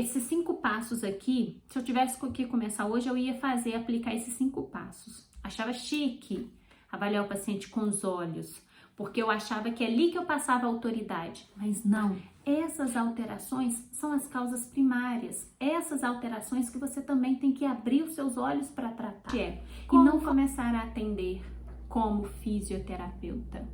Esses 5 passos aqui, se eu tivesse que começar hoje, eu ia aplicar esses 5 passos. Achava chique avaliar o paciente com os olhos, porque eu achava que é ali que eu passava a autoridade. Mas não, essas alterações são as causas primárias. Essas alterações que você também tem que abrir os seus olhos para tratar. E não começar a atender como fisioterapeuta.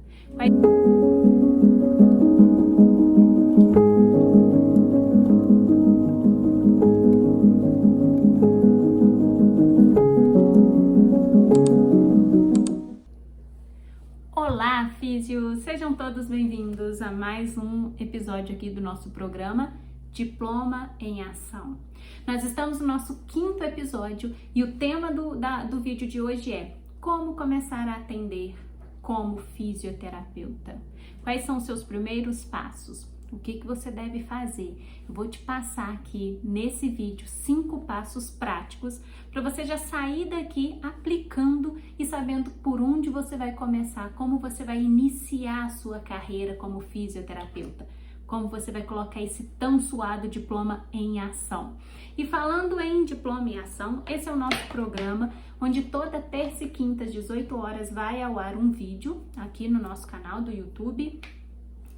Olá, físio! Sejam todos bem-vindos a mais um episódio aqui do nosso programa Diploma em Ação. Nós estamos no nosso 5º episódio e o tema do vídeo de hoje é como começar a atender como fisioterapeuta. Quais são os seus primeiros passos? O que você deve fazer? Eu vou te passar aqui nesse vídeo 5 passos práticos para você já sair daqui aplicando e sabendo por onde você vai começar, como você vai iniciar a sua carreira como fisioterapeuta, como você vai colocar esse tão suado diploma em ação. E falando em diploma em ação, esse é o nosso programa, onde toda terça e quinta às 18 horas vai ao ar um vídeo aqui no nosso canal do YouTube.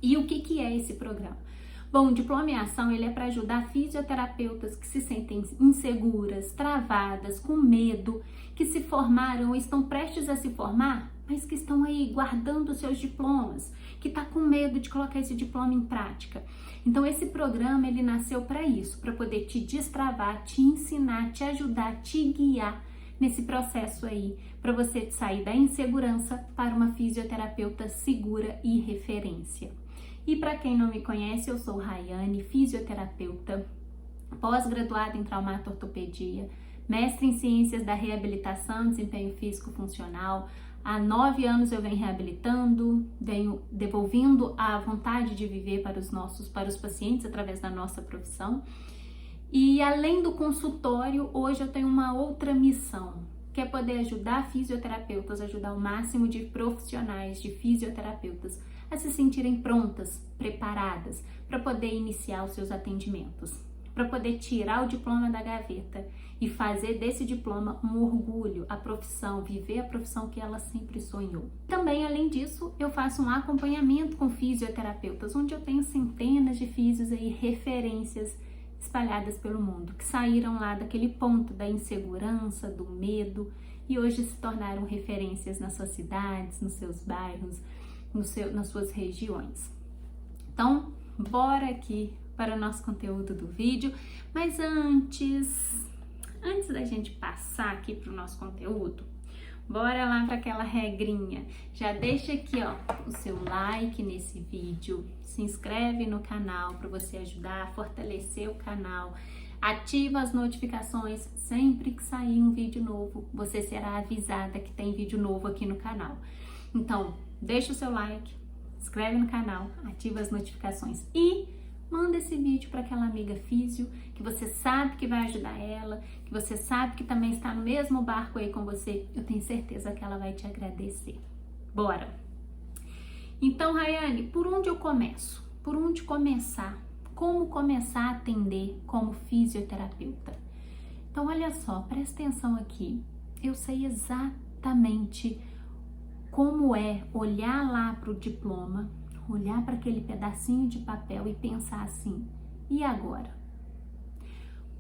E o que é esse programa? Bom, o Diploma em Ação, ele é para ajudar fisioterapeutas que se sentem inseguras, travadas, com medo, que se formaram ou estão prestes a se formar, mas que estão aí guardando os seus diplomas, que está com medo de colocar esse diploma em prática. Então, esse programa, ele nasceu para isso, para poder te destravar, te ensinar, te ajudar, te guiar nesse processo aí, para você sair da insegurança para uma fisioterapeuta segura e referência. E para quem não me conhece, eu sou Rayane, fisioterapeuta, pós-graduada em traumato-ortopedia, mestre em ciências da reabilitação e desempenho físico-funcional. Há 9 anos eu venho reabilitando, venho devolvendo a vontade de viver para os pacientes através da nossa profissão. E além do consultório, hoje eu tenho uma outra missão, que é poder ajudar fisioterapeutas, ajudar o máximo de profissionais, de fisioterapeutas, a se sentirem prontas, preparadas para poder iniciar os seus atendimentos, para poder tirar o diploma da gaveta e fazer desse diploma um orgulho, a profissão, viver a profissão que ela sempre sonhou. Também, além disso, eu faço um acompanhamento com fisioterapeutas, onde eu tenho centenas de físios aí, referências espalhadas pelo mundo, que saíram lá daquele ponto da insegurança, do medo e hoje se tornaram referências nas suas cidades, nos seus bairros, nas suas regiões. Então, bora aqui para o nosso conteúdo do vídeo, mas antes da gente passar aqui para o nosso conteúdo, bora lá para aquela regrinha. Já deixa aqui, ó, o seu like nesse vídeo, se inscreve no canal para você ajudar a fortalecer o canal, ativa as notificações, sempre que sair um vídeo novo, você será avisada que tem vídeo novo aqui no canal. Então, deixa o seu like, inscreve no canal, ativa as notificações e manda esse vídeo para aquela amiga físio que você sabe que vai ajudar ela, que você sabe que também está no mesmo barco aí com você. Eu tenho certeza que ela vai te agradecer. Bora! Então, Rayane, por onde eu começo? Por onde começar? Como começar a atender como fisioterapeuta? Então, olha só, presta atenção aqui. Eu sei exatamente como é olhar lá para o diploma, olhar para aquele pedacinho de papel e pensar assim, e agora?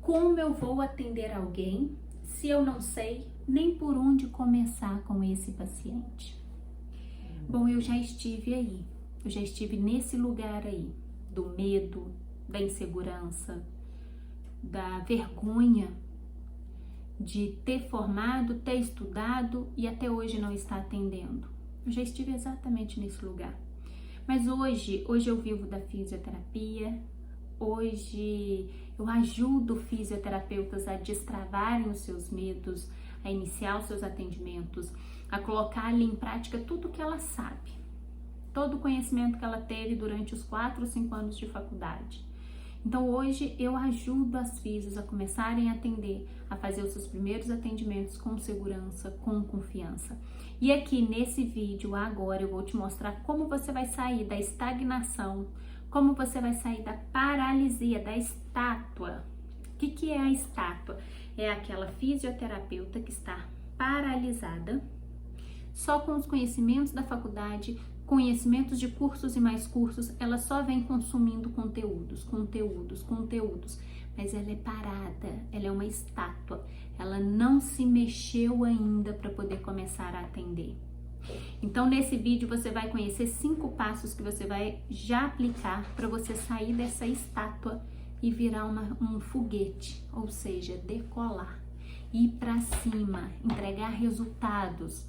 Como eu vou atender alguém se eu não sei nem por onde começar com esse paciente? Bom, eu já estive aí, eu já estive nesse lugar aí, do medo, da insegurança, da vergonha de ter formado, ter estudado e até hoje não estar atendendo. Eu já estive exatamente nesse lugar. Mas hoje eu vivo da fisioterapia, hoje eu ajudo fisioterapeutas a destravarem os seus medos, a iniciar os seus atendimentos, a colocar ali em prática tudo que ela sabe, todo o conhecimento que ela teve durante os 4 ou 5 anos de faculdade. Então hoje eu ajudo as físios a começarem a atender, a fazer os seus primeiros atendimentos com segurança, com confiança. E aqui nesse vídeo agora eu vou te mostrar como você vai sair da estagnação, como você vai sair da paralisia, da estátua que é a estátua? É aquela fisioterapeuta que está paralisada, só com os conhecimentos da faculdade, conhecimentos de cursos e mais cursos, ela só vem consumindo conteúdos, mas ela é parada, ela é uma estátua, ela não se mexeu ainda para poder começar a atender. Então, nesse vídeo você vai conhecer 5 passos que você vai já aplicar para você sair dessa estátua e virar um foguete, ou seja, decolar, ir para cima, entregar resultados,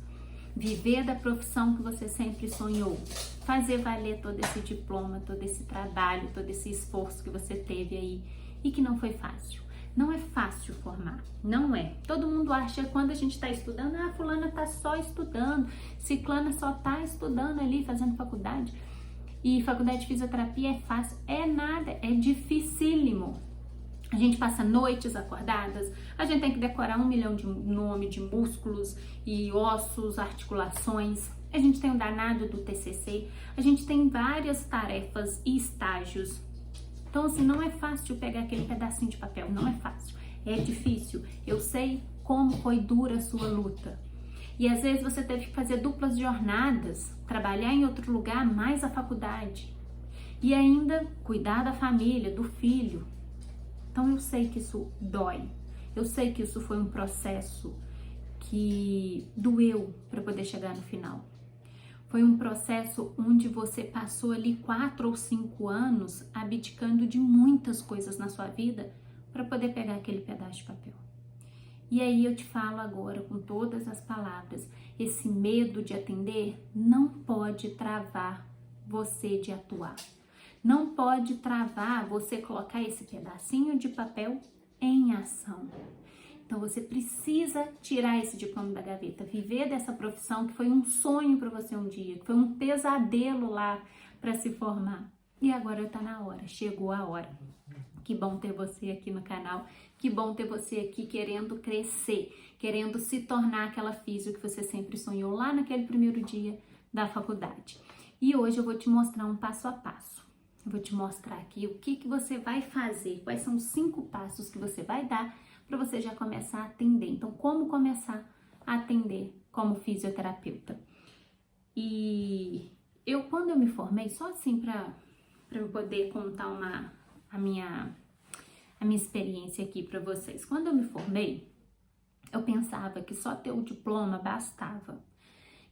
viver da profissão que você sempre sonhou, fazer valer todo esse diploma, todo esse trabalho, todo esse esforço que você teve aí e que não foi fácil. Não é fácil formar, não é. Todo mundo acha que quando a gente está estudando, fulana tá só estudando, ciclana só tá estudando ali, fazendo faculdade. E faculdade de fisioterapia é fácil, é nada, é dificílimo. A gente passa noites acordadas, a gente tem que decorar 1 milhão de nome de músculos e ossos, articulações. A gente tem o danado do TCC, a gente tem várias tarefas e estágios. Então, assim, não é fácil pegar aquele pedacinho de papel, não é fácil, é difícil. Eu sei como foi dura a sua luta. E às vezes você teve que fazer duplas jornadas, trabalhar em outro lugar, mais a faculdade. E ainda cuidar da família, do filho. Então eu sei que isso dói, eu sei que isso foi um processo que doeu para poder chegar no final. Foi um processo onde você passou ali 4 ou 5 anos abdicando de muitas coisas na sua vida para poder pegar aquele pedaço de papel. E aí eu te falo agora com todas as palavras, esse medo de atender não pode travar você de atuar. Não pode travar você colocar esse pedacinho de papel em ação. Então você precisa tirar esse diploma da gaveta, viver dessa profissão que foi um sonho para você um dia, que foi um pesadelo lá para se formar. E agora está na hora, chegou a hora. Que bom ter você aqui no canal, que bom ter você aqui querendo crescer, querendo se tornar aquela físio que você sempre sonhou lá naquele primeiro dia da faculdade. E hoje eu vou te mostrar um passo a passo. Eu vou te mostrar aqui o que você vai fazer, quais são os 5 passos que você vai dar para você já começar a atender. Então, como começar a atender como fisioterapeuta? E quando eu me formei, só assim para eu poder contar a minha experiência aqui para vocês. Quando eu me formei, eu pensava que só ter o diploma bastava.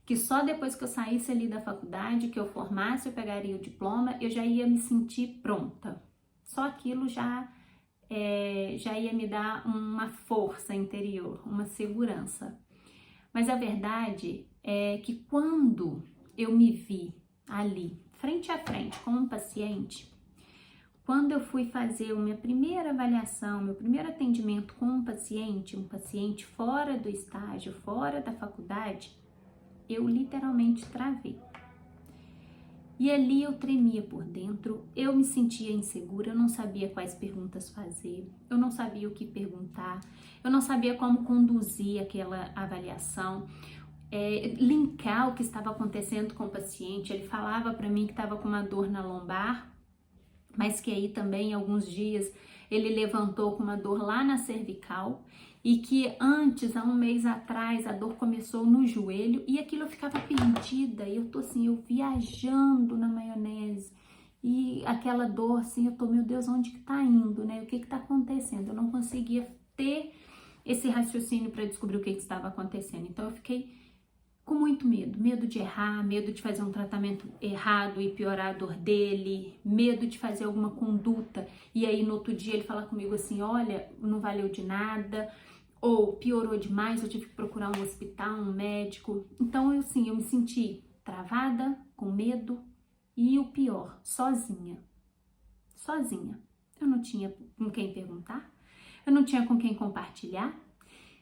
Que só depois que eu saísse ali da faculdade, que eu formasse, eu pegaria o diploma, eu já ia me sentir pronta. Só aquilo já ia me dar uma força interior, uma segurança. Mas a verdade é que quando eu me vi ali, frente a frente, com um paciente, quando eu fui fazer a minha primeira avaliação, meu primeiro atendimento com um paciente fora do estágio, fora da faculdade, eu literalmente travei. E ali eu tremia por dentro, eu me sentia insegura, eu não sabia quais perguntas fazer, eu não sabia o que perguntar, eu não sabia como conduzir aquela avaliação, linkar o que estava acontecendo com o paciente. Ele falava para mim que estava com uma dor na lombar, mas que aí também, alguns dias, ele levantou com uma dor lá na cervical e que antes, há um mês atrás, a dor começou no joelho e aquilo eu ficava perdida e eu tô assim, eu viajando na maionese e aquela dor assim, eu tô, meu Deus, onde que tá indo, né? O que que tá acontecendo? Eu não conseguia ter esse raciocínio para descobrir o que estava acontecendo. Então eu fiquei com muito medo de errar, medo de fazer um tratamento errado e piorar a dor dele, medo de fazer alguma conduta e aí no outro dia ele falar comigo assim, olha, não valeu de nada, ou piorou demais, eu tive que procurar um hospital, um médico. Então eu me senti travada, com medo e o pior, sozinha. Eu não tinha com quem perguntar, eu não tinha com quem compartilhar,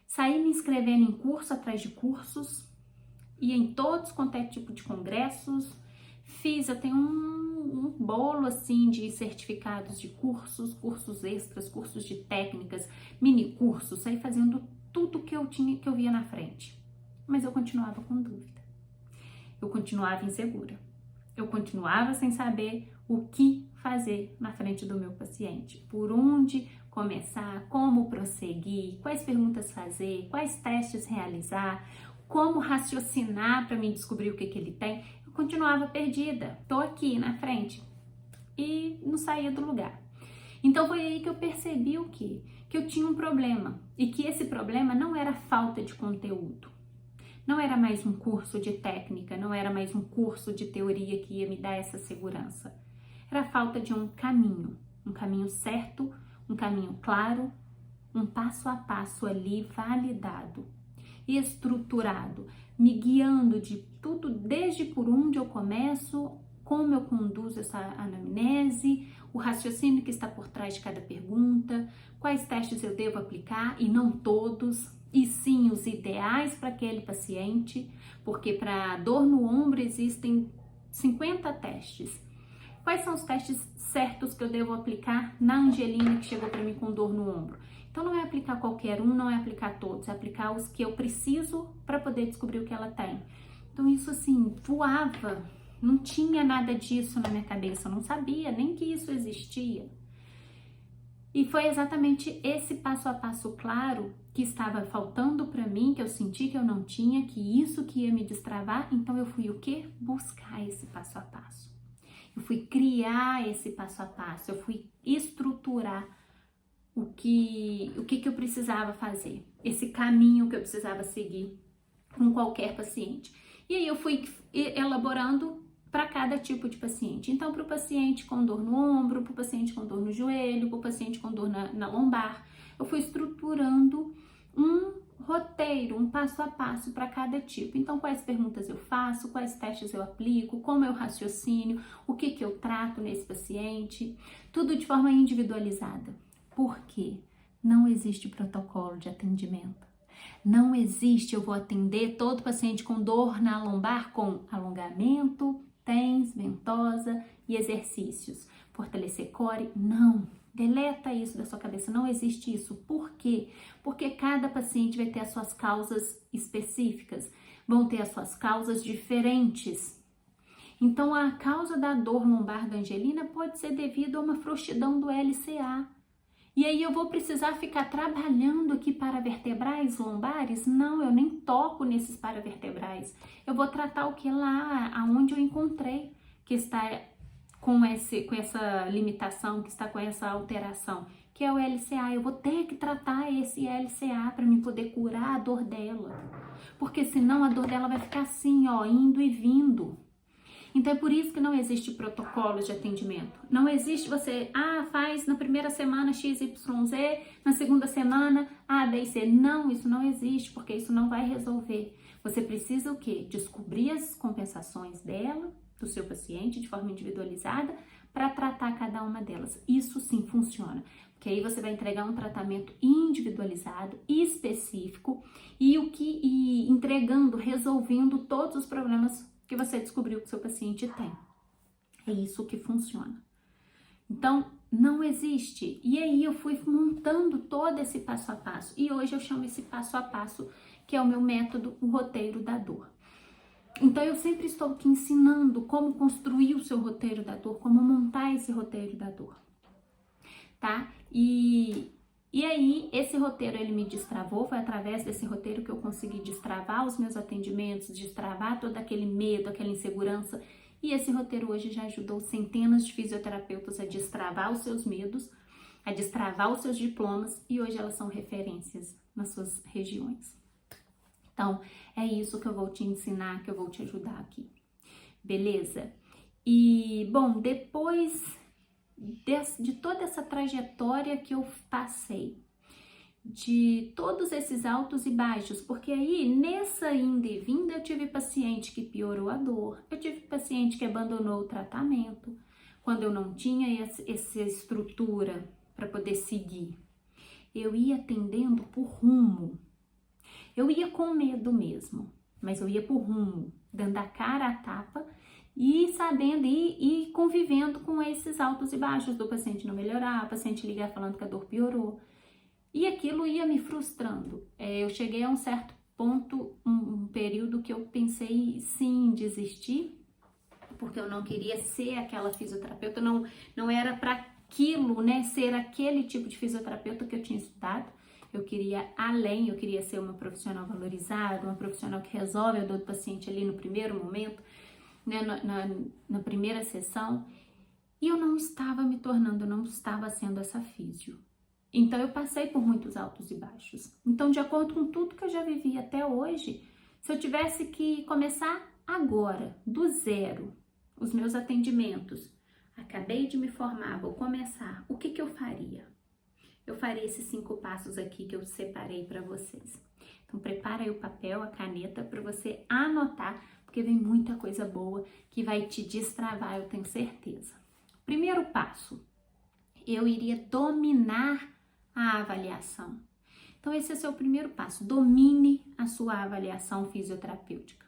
saí me inscrevendo em curso atrás de cursos, ia em todos quanto é tipo de congressos, eu tenho um bolo assim de certificados de cursos extras, cursos de técnicas, mini cursos, saí fazendo tudo que eu via na frente. Mas eu continuava com dúvida, eu continuava insegura, eu continuava sem saber o que fazer na frente do meu paciente, por onde começar, como prosseguir, quais perguntas fazer, quais testes realizar, como raciocinar para mim descobrir o que ele tem. Eu continuava perdida, tô aqui na frente e não saía do lugar. Então foi aí que eu percebi o quê? Que eu tinha um problema e que esse problema não era falta de conteúdo. Não era mais um curso de técnica, não era mais um curso de teoria que ia me dar essa segurança. Era a falta de um caminho certo, um caminho claro, um passo a passo ali validado, estruturado, me guiando de tudo, desde por onde eu começo, como eu conduzo essa anamnese, o raciocínio que está por trás de cada pergunta, quais testes eu devo aplicar e não todos, e sim os ideais para aquele paciente, porque para dor no ombro existem 50 testes. Quais são os testes certos que eu devo aplicar na Angelina que chegou para mim com dor no ombro? Então não é aplicar qualquer um, não é aplicar todos, é aplicar os que eu preciso para poder descobrir o que ela tem. Então isso assim, voava, não tinha nada disso na minha cabeça, eu não sabia nem que isso existia. E foi exatamente esse passo a passo claro que estava faltando para mim, que eu senti que eu não tinha, que isso que ia me destravar, então eu fui o quê? Buscar esse passo a passo. Eu fui criar esse passo a passo, eu fui estruturar o que eu precisava fazer, esse caminho que eu precisava seguir com qualquer paciente. E aí eu fui elaborando para cada tipo de paciente. Então, para o paciente com dor no ombro, para o paciente com dor no joelho, para o paciente com dor na lombar, eu fui estruturando um roteiro, um passo a passo para cada tipo. Então, quais perguntas eu faço, quais testes eu aplico, como eu raciocínio, o que eu trato nesse paciente, tudo de forma individualizada. Por quê? Não existe protocolo de atendimento. Não existe, eu vou atender todo paciente com dor na lombar com alongamento, TENS, ventosa e exercícios. Fortalecer core, não. Deleta isso da sua cabeça, não existe isso. Por quê? Porque cada paciente vai ter as suas causas específicas, vão ter as suas causas diferentes. Então, a causa da dor lombar da Angelina pode ser devido a uma frouxidão do LCA. E aí eu vou precisar ficar trabalhando aqui paravertebrais lombares? Não, eu nem toco nesses paravertebrais. Eu vou tratar o que lá, aonde eu encontrei que está com essa limitação, que está com essa alteração, que é o LCA. Eu vou ter que tratar esse LCA para me poder curar a dor dela. Porque senão a dor dela vai ficar assim, ó, indo e vindo. Então é por isso que não existe protocolo de atendimento. Não existe você, faz na primeira semana XYZ, na segunda semana A, B e C. Não, isso não existe, porque isso não vai resolver. Você precisa o quê? Descobrir as compensações dela, do seu paciente, de forma individualizada, para tratar cada uma delas. Isso sim funciona, porque aí você vai entregar um tratamento individualizado, específico, e entregando, resolvendo todos os problemas que você descobriu que seu paciente tem. É isso que funciona. Então, não existe. E aí eu fui montando todo esse passo a passo. E hoje eu chamo esse passo a passo, que é o meu método, o roteiro da dor. Então, eu sempre estou aqui ensinando como construir o seu roteiro da dor, como montar esse roteiro da dor, tá? E aí, esse roteiro, ele me destravou, foi através desse roteiro que eu consegui destravar os meus atendimentos, destravar todo aquele medo, aquela insegurança. E esse roteiro hoje já ajudou centenas de fisioterapeutas a destravar os seus medos, a destravar os seus diplomas, e hoje elas são referências nas suas regiões. Então, é isso que eu vou te ensinar, que eu vou te ajudar aqui. Beleza? E, bom, depois de toda essa trajetória que eu passei, de todos esses altos e baixos, porque aí nessa ida e vinda eu tive paciente que piorou a dor, eu tive paciente que abandonou o tratamento, quando eu não tinha essa estrutura para poder seguir. Eu ia atendendo por rumo, eu ia com medo mesmo, mas eu ia por rumo, dando a cara a tapa, e sabendo e convivendo com esses altos e baixos do paciente não melhorar, o paciente ligar falando que a dor piorou. E aquilo ia me frustrando. Eu cheguei a um certo ponto, um período que eu pensei sim em desistir, porque eu não queria ser aquela fisioterapeuta, não era para aquilo, né, ser aquele tipo de fisioterapeuta que eu tinha estudado. Eu queria além, eu queria ser uma profissional valorizada, uma profissional que resolve a dor do paciente ali no primeiro momento, né, na primeira sessão. E eu não estava me tornando, eu não estava sendo essa físio. Então eu passei por muitos altos e baixos. Então, de acordo com tudo que eu já vivi até hoje, se eu tivesse que começar agora, do zero, os meus atendimentos, acabei de me formar, vou começar, o que eu faria? Eu faria esses 5 passos aqui que eu separei para vocês. Então, prepara aí o papel, a caneta para você anotar, porque vem muita coisa boa que vai te destravar, eu tenho certeza. Primeiro passo, eu iria dominar a avaliação. Então, esse é o seu primeiro passo, domine a sua avaliação fisioterapêutica.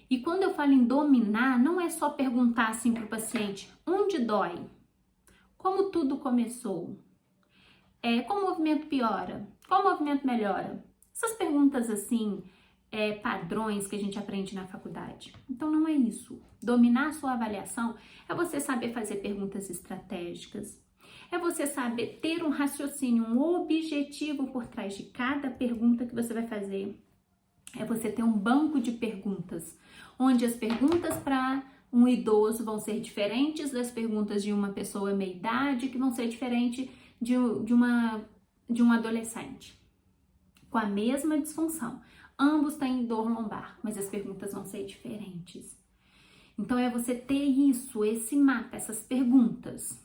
E quando eu falo em dominar, não é só perguntar assim para o paciente, onde dói? Como tudo começou? Qual movimento piora? Qual movimento melhora? Essas perguntas assim, padrões que a gente aprende na faculdade. Então não é isso. Dominar a sua avaliação é você saber fazer perguntas estratégicas, é você saber ter um raciocínio, um objetivo por trás de cada pergunta que você vai fazer. É você ter um banco de perguntas, onde as perguntas para um idoso vão ser diferentes das perguntas de uma pessoa meia-idade, que vão ser diferentes de um adolescente, com a mesma disfunção. Ambos têm dor lombar, mas as perguntas vão ser diferentes. Então, é você ter isso, esse mapa, essas perguntas.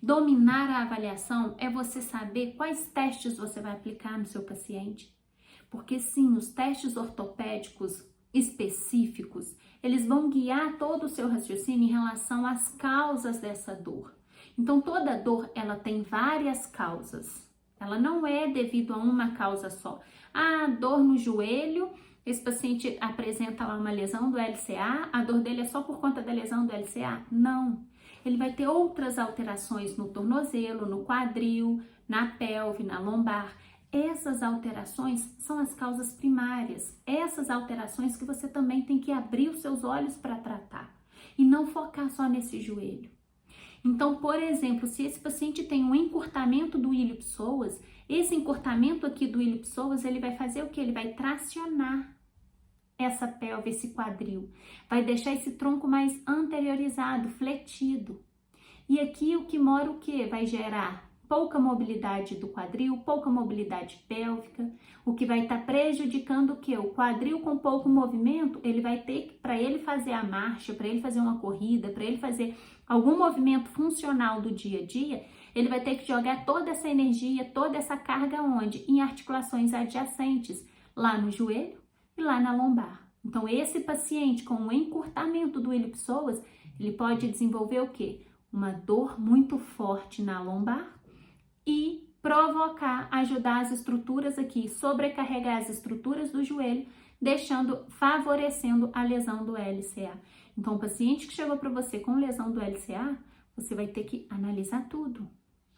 Dominar a avaliação é você saber quais testes você vai aplicar no seu paciente. Porque sim, os testes ortopédicos específicos, eles vão guiar todo o seu raciocínio em relação às causas dessa dor. Então, toda dor, ela tem várias causas. Ela não é devido a uma causa só. Dor no joelho, esse paciente apresenta lá uma lesão do LCA, a dor dele é só por conta da lesão do LCA? Não. Ele vai ter outras alterações no tornozelo, no quadril, na pelve, na lombar. Essas alterações são as causas primárias. Essas alterações que você também tem que abrir os seus olhos para tratar. E não focar só nesse joelho. Então, por exemplo, se esse paciente tem um encurtamento do ilho-psoas, esse encurtamento aqui do ilho-psoas, ele vai fazer o que? Ele vai tracionar essa pelve, esse quadril. Vai deixar esse tronco mais anteriorizado, fletido. E aqui o que mora o quê? Vai gerar pouca mobilidade do quadril, pouca mobilidade pélvica, o que vai estar prejudicando o quê? O quadril com pouco movimento, ele vai ter que, para ele fazer a marcha, para ele fazer uma corrida, para ele fazer algum movimento funcional do dia a dia, ele vai ter que jogar toda essa energia, toda essa carga onde? Em articulações adjacentes, lá no joelho e lá na lombar. Então, esse paciente com um encurtamento do ilho-psoas, ele pode desenvolver o quê? Uma dor muito forte na lombar e provocar, ajudar as estruturas aqui, sobrecarregar as estruturas do joelho, favorecendo a lesão do LCA. Então, o paciente que chegou para você com lesão do LCA, você vai ter que analisar tudo,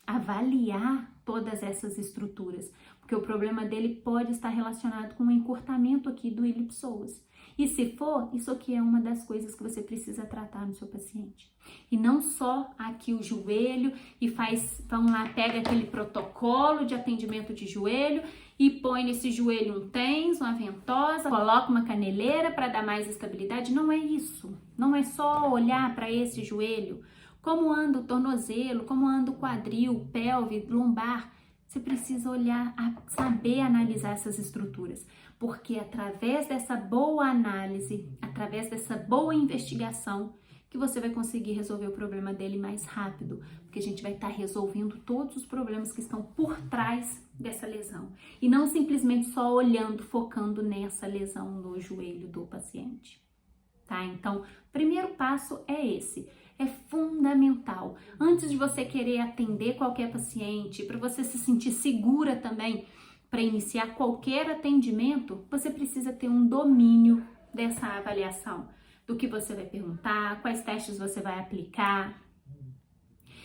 avaliar todas essas estruturas, porque o problema dele pode estar relacionado com o encurtamento aqui do ilho-psoas. E se for, isso aqui é uma das coisas que você precisa tratar no seu paciente. E não só aqui o joelho e vamos lá, pega aquele protocolo de atendimento de joelho e põe nesse joelho um TENS, uma ventosa, coloca uma caneleira para dar mais estabilidade. Não é isso. Não é só olhar para esse joelho. Como anda o tornozelo, como anda o quadril, pelve, lombar. Você precisa olhar, saber analisar essas estruturas. Porque através dessa boa análise, através dessa boa investigação, que você vai conseguir resolver o problema dele mais rápido, porque a gente vai estar resolvendo todos os problemas que estão por trás dessa lesão, e não simplesmente só olhando, focando nessa lesão no joelho do paciente, tá? Então, primeiro passo é esse, é fundamental. Antes de você querer atender qualquer paciente, para você se sentir segura também, para iniciar qualquer atendimento, você precisa ter um domínio dessa avaliação, do que você vai perguntar, quais testes você vai aplicar.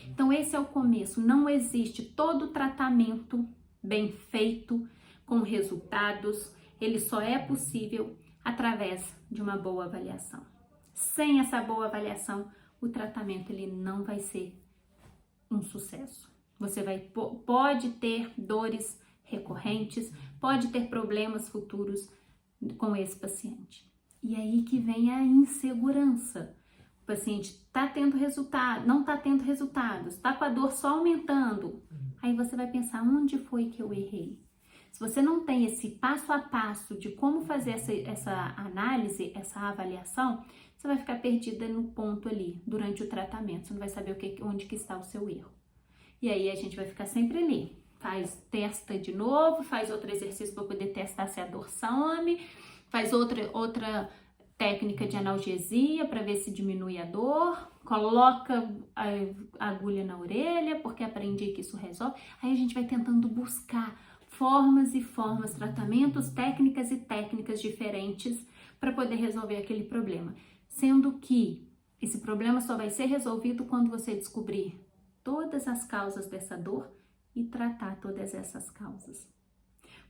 Então, esse é o começo. Não existe todo tratamento bem feito, com resultados. Ele só é possível através de uma boa avaliação. Sem essa boa avaliação, o tratamento ele não vai ser um sucesso. Você pode ter dores recorrentes, pode ter problemas futuros com esse paciente. E aí que vem a insegurança. O paciente está tendo resultado, não está tendo resultados, está com a dor só aumentando. Aí você vai pensar, onde foi que eu errei? Se você não tem esse passo a passo de como fazer essa análise, essa avaliação, você vai ficar perdida no ponto ali, durante o tratamento. Você não vai saber onde que está o seu erro. E aí a gente vai ficar sempre ali. Testa de novo, faz outro exercício para poder testar se a dor some, faz outra técnica de analgesia para ver se diminui a dor, coloca a agulha na orelha porque aprendi que isso resolve. Aí a gente vai tentando buscar formas e formas, tratamentos, técnicas e técnicas diferentes para poder resolver aquele problema. Sendo que esse problema só vai ser resolvido quando você descobrir todas as causas dessa dor e tratar todas essas causas.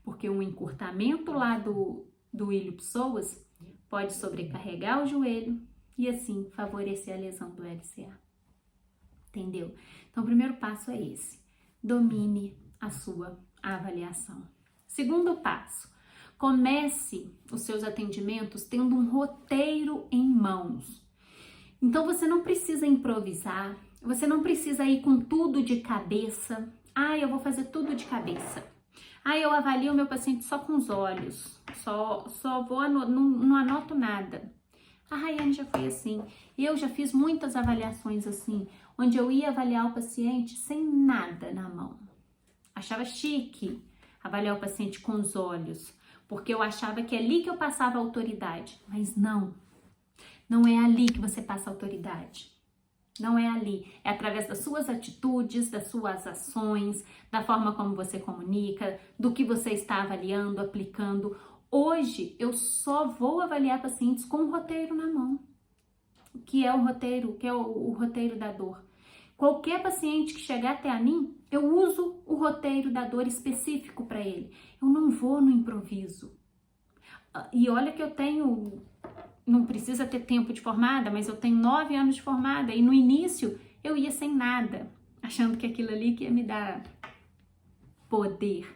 Porque um encurtamento lá do ilho-psoas pode sobrecarregar o joelho e assim favorecer a lesão do LCA. Entendeu? Então o primeiro passo é esse. Domine a sua avaliação. Segundo passo, comece os seus atendimentos tendo um roteiro em mãos. Então você não precisa improvisar, você não precisa ir com tudo de cabeça. Eu vou fazer tudo de cabeça. Eu avalio o meu paciente só com os olhos, só vou, não anoto nada. A Rayane já foi assim, eu já fiz muitas avaliações assim, onde eu ia avaliar o paciente sem nada na mão. Achava chique avaliar o paciente com os olhos, porque eu achava que é ali que eu passava a autoridade, mas não é ali que você passa a autoridade. Não é ali, é através das suas atitudes, das suas ações, da forma como você comunica, do que você está avaliando, aplicando. Hoje, eu só vou avaliar pacientes com um roteiro na mão, que é o roteiro da dor. Qualquer paciente que chegar até a mim, eu uso o roteiro da dor específico para ele. Eu não vou no improviso. E olha que eu tenho... Não precisa ter tempo de formada, mas eu tenho 9 anos de formada e no início eu ia sem nada, achando que aquilo ali que ia me dar poder,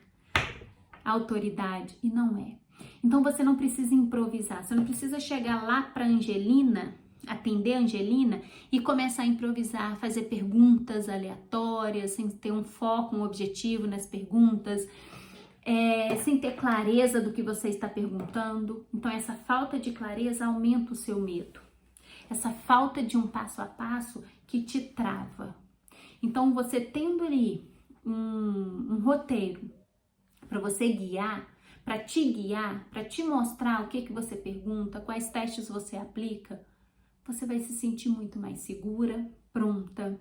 autoridade, e não é. Então você não precisa improvisar, você não precisa chegar lá para Angelina, atender a Angelina e começar a improvisar, fazer perguntas aleatórias, sem ter um foco, um objetivo nas perguntas, sem ter clareza do que você está perguntando. Então essa falta de clareza aumenta o seu medo. Essa falta de um passo a passo que te trava. Então você tendo ali um roteiro para você guiar, para te mostrar o que você pergunta, quais testes você aplica, você vai se sentir muito mais segura, pronta.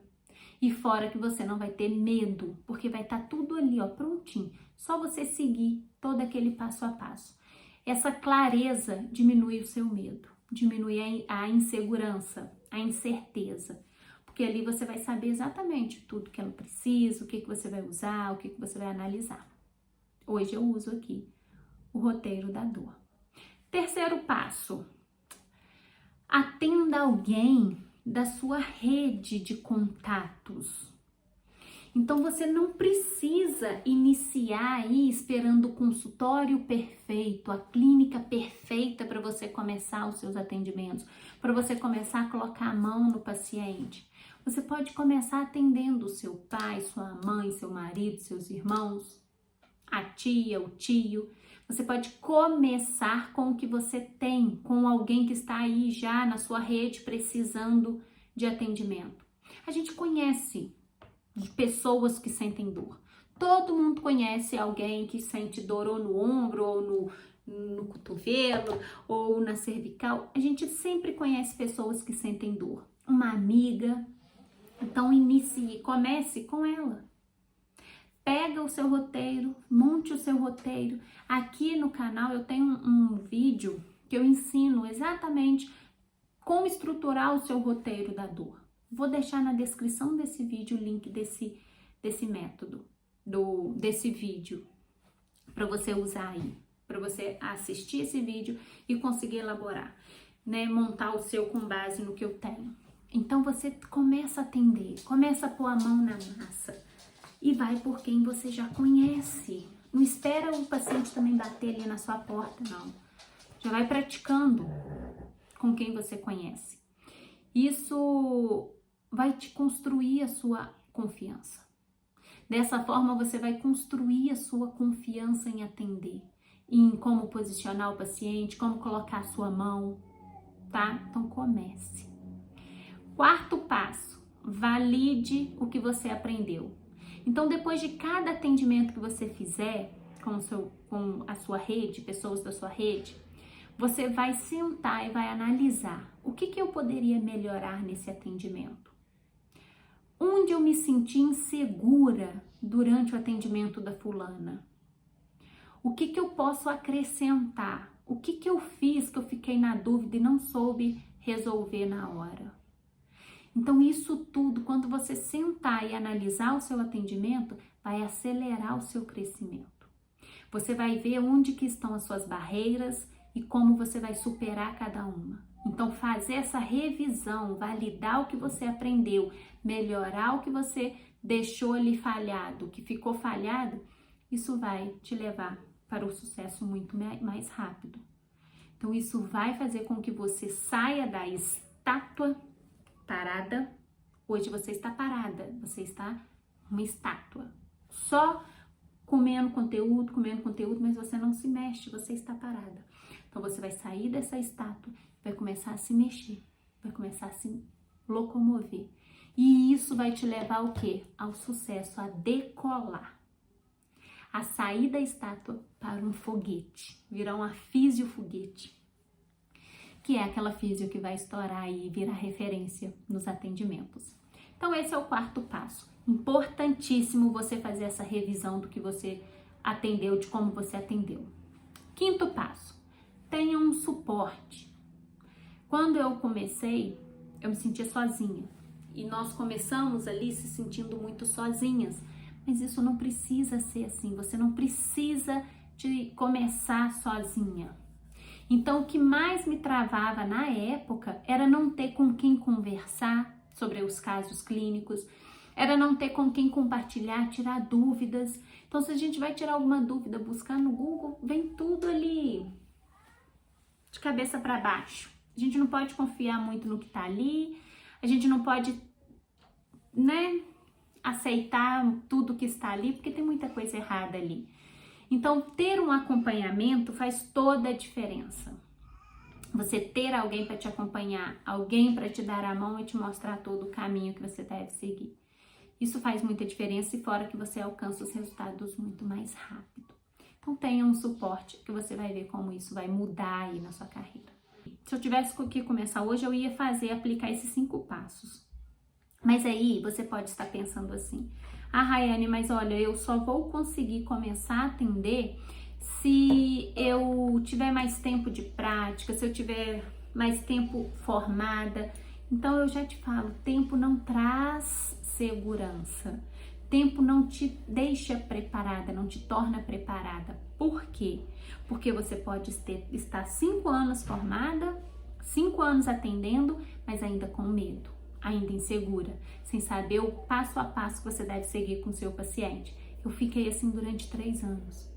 E fora que você não vai ter medo, porque vai estar tudo ali, prontinho. Só você seguir todo aquele passo a passo. Essa clareza diminui o seu medo, diminui a insegurança, a incerteza. Porque ali você vai saber exatamente tudo que ela precisa, o que você vai usar, o que você vai analisar. Hoje eu uso aqui o roteiro da dor. Terceiro passo, atenda alguém da sua rede de contatos. Então você não precisa iniciar aí esperando o consultório perfeito, a clínica perfeita para você começar os seus atendimentos, para você começar a colocar a mão no paciente. Você pode começar atendendo o seu pai, sua mãe, seu marido, seus irmãos, a tia, o tio. Você pode começar com o que você tem, com alguém que está aí já na sua rede precisando de atendimento. A gente conhece de pessoas que sentem dor. Todo mundo conhece alguém que sente dor ou no ombro, ou no cotovelo, ou na cervical. A gente sempre conhece pessoas que sentem dor. Uma amiga. Então comece com ela. Pega o seu roteiro, monte o seu roteiro. Aqui no canal eu tenho um vídeo que eu ensino exatamente como estruturar o seu roteiro da dor. Vou deixar na descrição desse vídeo o link desse método, desse vídeo, para você usar aí, para você assistir esse vídeo e conseguir elaborar, né? Montar o seu com base no que eu tenho. Então você começa a atender, começa a pôr a mão na massa e vai por quem você já conhece. Não espera o paciente também bater ali na sua porta, não. Já vai praticando com quem você conhece. Isso vai te construir a sua confiança. Dessa forma você vai construir a sua confiança em atender, em como posicionar o paciente, como colocar a sua mão, tá? Então comece. Quarto passo, valide o que você aprendeu. Então depois de cada atendimento que você fizer com a sua rede, pessoas da sua rede, você vai sentar e vai analisar o que eu poderia melhorar nesse atendimento. Onde eu me senti insegura durante o atendimento da fulana? O que eu posso acrescentar? O que eu fiz que eu fiquei na dúvida e não soube resolver na hora? Então isso tudo, quando você sentar e analisar o seu atendimento, vai acelerar o seu crescimento. Você vai ver onde que estão as suas barreiras e como você vai superar cada uma. Então fazer essa revisão, validar o que você aprendeu, melhorar o que você deixou ali falhado, o que ficou falhado, isso vai te levar para o sucesso muito mais rápido. Então isso vai fazer com que você saia da estátua parada. Hoje você está parada, você está uma estátua, só comendo conteúdo, mas você não se mexe, você está parada. Então você vai sair dessa estátua, vai começar a se mexer, vai começar a se locomover. E isso vai te levar ao quê? Ao sucesso, a decolar. A sair da estátua para um foguete, virar uma físio-foguete, que é aquela físio que vai estourar e virar referência nos atendimentos. Então esse é o quarto passo. Importantíssimo você fazer essa revisão do que você atendeu, de como você atendeu. Quinto passo, tenha um suporte. Quando eu comecei, eu me sentia sozinha. E nós começamos ali se sentindo muito sozinhas. Mas isso não precisa ser assim. Você não precisa de começar sozinha. Então, o que mais me travava na época era não ter com quem conversar sobre os casos clínicos, era não ter com quem compartilhar, tirar dúvidas. Então, se a gente vai tirar alguma dúvida, buscar no Google, vem tudo ali de cabeça para baixo. A gente não pode confiar muito no que tá ali, a gente não pode, aceitar tudo que está ali, porque tem muita coisa errada ali. Então, ter um acompanhamento faz toda a diferença. Você ter alguém para te acompanhar, alguém para te dar a mão e te mostrar todo o caminho que você deve seguir. Isso faz muita diferença e fora que você alcança os resultados muito mais rápido. Então, tenha um suporte que você vai ver como isso vai mudar aí na sua carreira. Se eu tivesse que começar hoje, eu ia aplicar esses 5 passos. Mas aí, você pode estar pensando assim, Rayane, mas olha, eu só vou conseguir começar a atender se eu tiver mais tempo de prática, se eu tiver mais tempo formada. Então eu já te falo, tempo não traz segurança. Tempo não te deixa preparada, não te torna preparada. Por quê? Porque você pode estar 5 anos formada, 5 anos atendendo, mas ainda com medo, ainda insegura, sem saber o passo a passo que você deve seguir com o seu paciente. Eu fiquei assim durante 3 anos,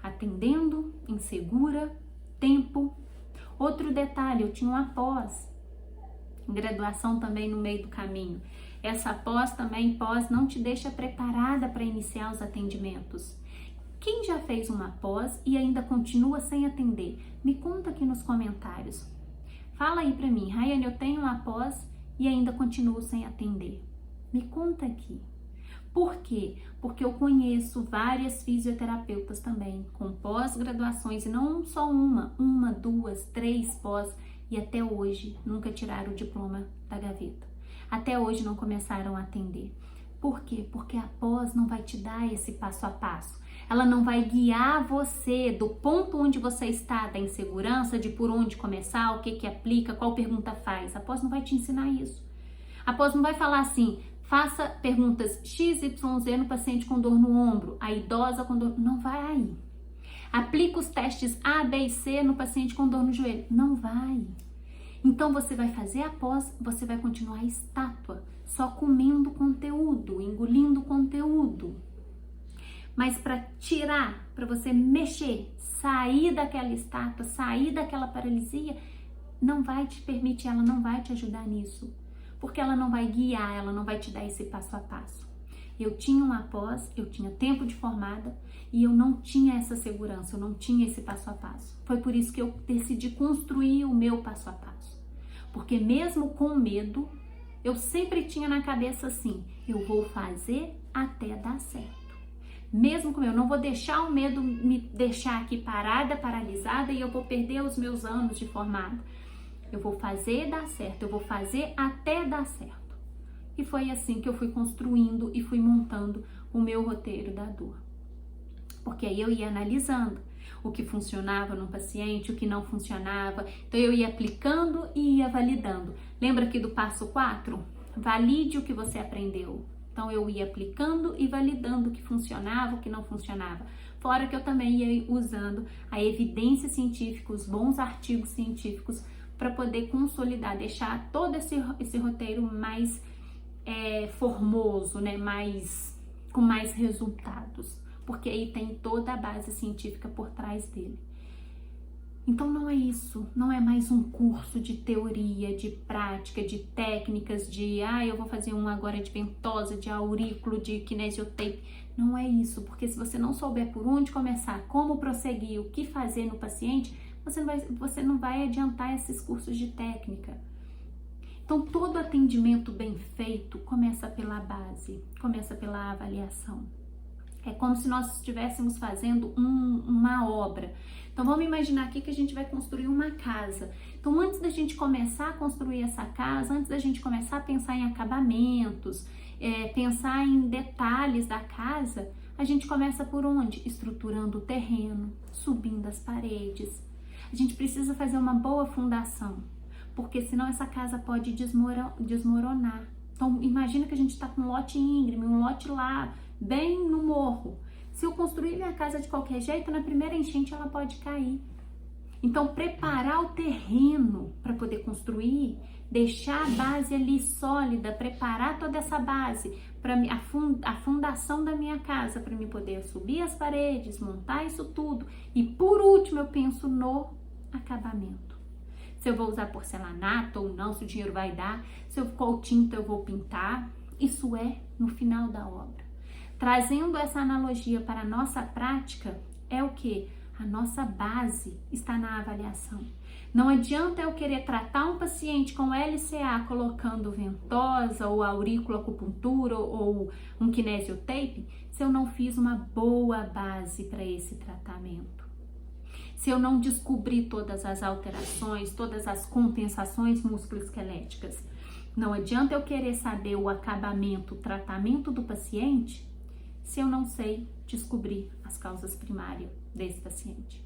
atendendo, insegura, tempo. Outro detalhe, eu tinha uma pós-graduação também no meio do caminho. Essa pós não te deixa preparada para iniciar os atendimentos. Quem já fez uma pós e ainda continua sem atender? Me conta aqui nos comentários. Fala aí para mim, Rayane, eu tenho uma pós e ainda continuo sem atender. Me conta aqui. Por quê? Porque eu conheço várias fisioterapeutas também com pós-graduações e não só uma, 2, 3 pós e até hoje nunca tiraram o diploma da gaveta. Até hoje não começaram a atender. Por quê? Porque a pós não vai te dar esse passo a passo. Ela não vai guiar você do ponto onde você está, da insegurança, de por onde começar, o que aplica, qual pergunta faz. A pós não vai te ensinar isso. A pós não vai falar assim, faça perguntas XYZ no paciente com dor no ombro, a idosa com dor... Não vai aí. Aplica os testes A, B e C no paciente com dor no joelho. Não vai. Então você vai fazer a pós, você vai continuar estátua, só comendo conteúdo, engolindo conteúdo. Mas para tirar, para você mexer, sair daquela estátua, sair daquela paralisia, não vai te permitir, ela não vai te ajudar nisso. Porque ela não vai guiar, ela não vai te dar esse passo a passo. Eu tinha uma pós, eu tinha tempo de formada e eu não tinha essa segurança, eu não tinha esse passo a passo. Foi por isso que eu decidi construir o meu passo a passo. Porque mesmo com medo, eu sempre tinha na cabeça assim, eu vou fazer até dar certo. Mesmo com eu não vou deixar o medo me deixar aqui parada, paralisada e eu vou perder os meus anos de formada. Eu vou fazer dar certo, eu vou fazer até dar certo. E foi assim que eu fui construindo e fui montando o meu roteiro da dor. Porque aí eu ia analisando o que funcionava no paciente, o que não funcionava. Então eu ia aplicando e ia validando. Lembra aqui do passo 4? Valide o que você aprendeu. Então eu ia aplicando e validando o que funcionava, o que não funcionava. Fora que eu também ia usando a evidência científica, os bons artigos científicos para poder consolidar, deixar todo esse roteiro mais formoso, né? Com mais resultados. Porque aí tem toda a base científica por trás dele. Então não é isso, não é mais um curso de teoria, de prática, de técnicas, eu vou fazer um agora de ventosa, de aurículo, de kinesiotape. Não é isso, porque se você não souber por onde começar, como prosseguir, o que fazer no paciente, você não vai adiantar esses cursos de técnica. Então todo atendimento bem feito começa pela base, começa pela avaliação. É como se nós estivéssemos fazendo uma obra. Então vamos imaginar aqui que a gente vai construir uma casa. Então antes da gente começar a construir essa casa, antes da gente começar a pensar em acabamentos, pensar em detalhes da casa, a gente começa por onde? Estruturando o terreno, subindo as paredes. A gente precisa fazer uma boa fundação, porque senão essa casa pode desmoronar. Então imagina que a gente está com um lote íngreme, um lote lá, bem no morro. Se eu construir minha casa de qualquer jeito, na primeira enchente ela pode cair. Então, preparar o terreno para poder construir, deixar a base ali sólida, preparar toda essa base para a fundação da minha casa, para me poder subir as paredes, montar isso tudo. E por último, eu penso no acabamento. Se eu vou usar porcelanato ou não, se o dinheiro vai dar, se eu qual tinta eu vou pintar, isso é no final da obra. Trazendo essa analogia para a nossa prática, é o que? A nossa base está na avaliação. Não adianta eu querer tratar um paciente com LCA colocando ventosa ou auriculoacupuntura ou um kinesiotape se eu não fiz uma boa base para esse tratamento. Se eu não descobrir todas as alterações, todas as compensações musculoesqueléticas. Não adianta eu querer saber o acabamento, o tratamento do paciente se eu não sei descobrir as causas primárias desse paciente,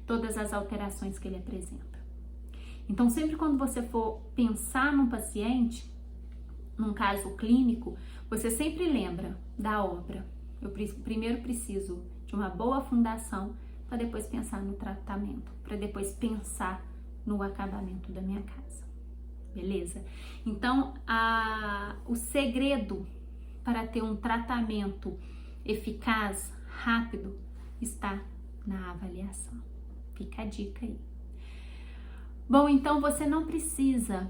todas as alterações que ele apresenta. Então, sempre quando você for pensar num paciente, num caso clínico, você sempre lembra da obra. Eu primeiro preciso de uma boa fundação para depois pensar no tratamento, para depois pensar no acabamento da minha casa. Beleza? Então, o segredo para ter um tratamento eficaz, rápido, está na avaliação. Fica a dica aí. Bom, então você não precisa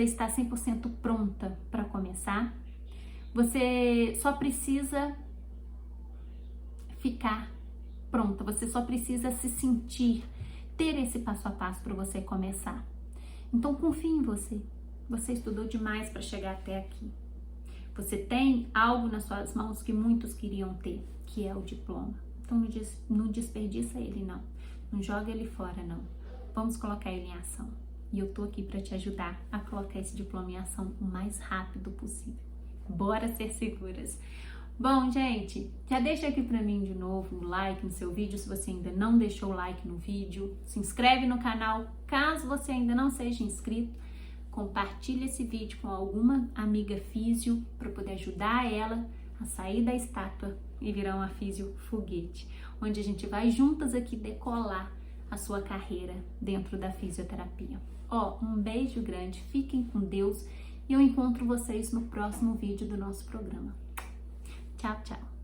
estar 100% pronta para começar. Você só precisa ficar pronta. Você só precisa se sentir, ter esse passo a passo para você começar. Então confie em você. Você estudou demais para chegar até aqui. Você tem algo nas suas mãos que muitos queriam ter, que é o diploma. Então não desperdiça ele, não. Não joga ele fora, não. Vamos colocar ele em ação. E eu tô aqui para te ajudar a colocar esse diploma em ação o mais rápido possível. Bora ser seguras. Bom, gente, já deixa aqui para mim de novo um like no seu vídeo se você ainda não deixou o like no vídeo. Se inscreve no canal caso você ainda não seja inscrito. Compartilhe esse vídeo com alguma amiga físio para poder ajudar ela a sair da estátua e virar uma físio foguete, onde a gente vai juntas aqui decolar a sua carreira dentro da fisioterapia. Ó, um beijo grande, fiquem com Deus e eu encontro vocês no próximo vídeo do nosso programa. Tchau, tchau!